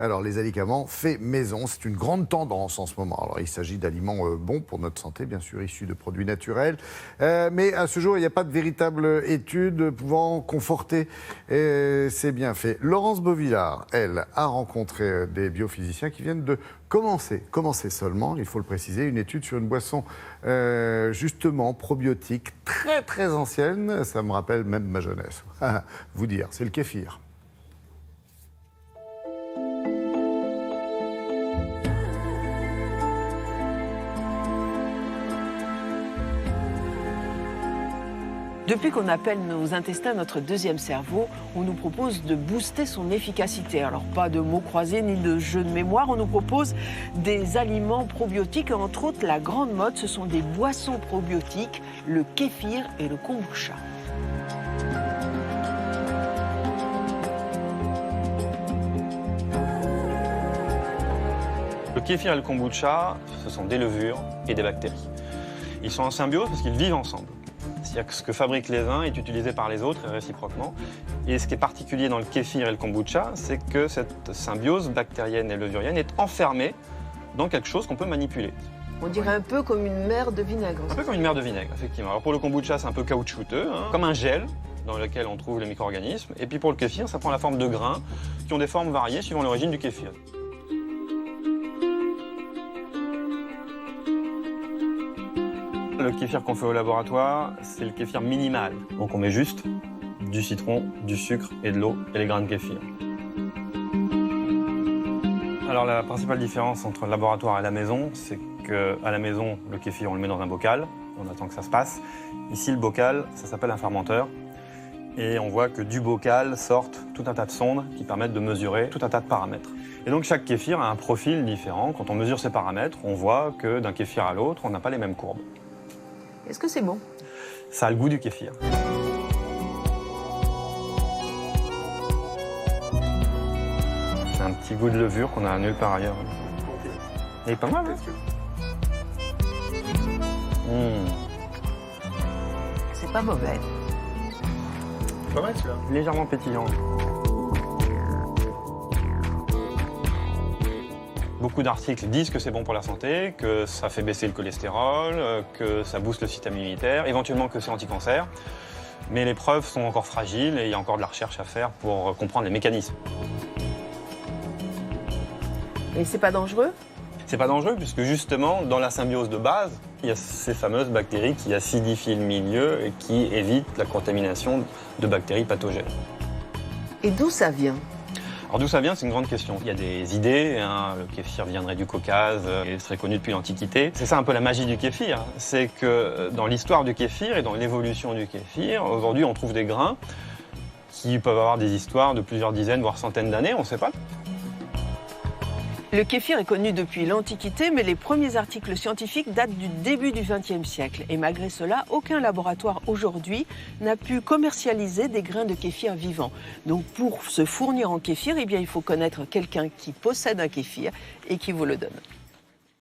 Alors, les alicaments faits maison, c'est une grande tendance en ce moment. Alors, il s'agit d'aliments bons pour notre santé, bien sûr, issus de produits naturels. Mais à ce jour, il n'y a pas de véritable étude pouvant conforter ces bienfaits. Laurence Beauvillard, elle, a rencontré des biophysiciens qui viennent de commencer seulement, il faut le préciser, une étude sur une boisson justement probiotique très très ancienne. Ça me rappelle même ma jeunesse. Vous dire, c'est le kéfir. Depuis qu'on appelle nos intestins notre deuxième cerveau, on nous propose de booster son efficacité. Alors pas de mots croisés ni de jeux de mémoire, on nous propose des aliments probiotiques. Entre autres, la grande mode, ce sont des boissons probiotiques, le kéfir et le kombucha. Le kéfir et le kombucha, ce sont des levures et des bactéries. Ils sont en symbiose parce qu'ils vivent ensemble. C'est-à-dire que ce que fabriquent les uns est utilisé par les autres et réciproquement. Et ce qui est particulier dans le kéfir et le kombucha, c'est que cette symbiose bactérienne et levurienne est enfermée dans quelque chose qu'on peut manipuler. On dirait un peu comme une mer de vinaigre. Un peu comme une mer de vinaigre, effectivement. Alors pour le kombucha, c'est un peu caoutchouteux, comme un gel dans lequel on trouve les micro-organismes. Et puis pour le kéfir, ça prend la forme de grains qui ont des formes variées suivant l'origine du kéfir. Le kéfir qu'on fait au laboratoire, c'est le kéfir minimal. Donc on met juste du citron, du sucre et de l'eau et les grains de kéfir. Alors la principale différence entre le laboratoire et la maison, c'est qu'à la maison, le kéfir, on le met dans un bocal, on attend que ça se passe. Ici, le bocal, ça s'appelle un fermenteur. Et on voit que du bocal sortent tout un tas de sondes qui permettent de mesurer tout un tas de paramètres. Et donc chaque kéfir a un profil différent. Quand on mesure ces paramètres, on voit que d'un kéfir à l'autre, on n'a pas les mêmes courbes. Est-ce que c'est bon? Ça a le goût du kéfir. C'est un petit goût de levure qu'on a nulle part ailleurs. Il est pas mal, C'est pas mauvais. Pas mal celui-là. Légèrement pétillant. Beaucoup d'articles disent que c'est bon pour la santé, que ça fait baisser le cholestérol, que ça booste le système immunitaire, éventuellement que c'est anti-cancer. Mais les preuves sont encore fragiles et il y a encore de la recherche à faire pour comprendre les mécanismes. Et c'est pas dangereux? C'est pas dangereux puisque justement, dans la symbiose de base, il y a ces fameuses bactéries qui acidifient le milieu et qui évitent la contamination de bactéries pathogènes. Et d'où ça vient? Alors d'où ça vient, c'est une grande question. Il y a des idées, le kéfir viendrait du Caucase et serait connu depuis l'Antiquité. C'est ça un peu la magie du kéfir, c'est que dans l'histoire du kéfir et dans l'évolution du kéfir, aujourd'hui on trouve des grains qui peuvent avoir des histoires de plusieurs dizaines, voire centaines d'années, on ne sait pas. Le kéfir est connu depuis l'Antiquité, mais les premiers articles scientifiques datent du début du XXe siècle. Et malgré cela, aucun laboratoire aujourd'hui n'a pu commercialiser des grains de kéfir vivants. Donc pour se fournir en kéfir, eh bien, il faut connaître quelqu'un qui possède un kéfir et qui vous le donne.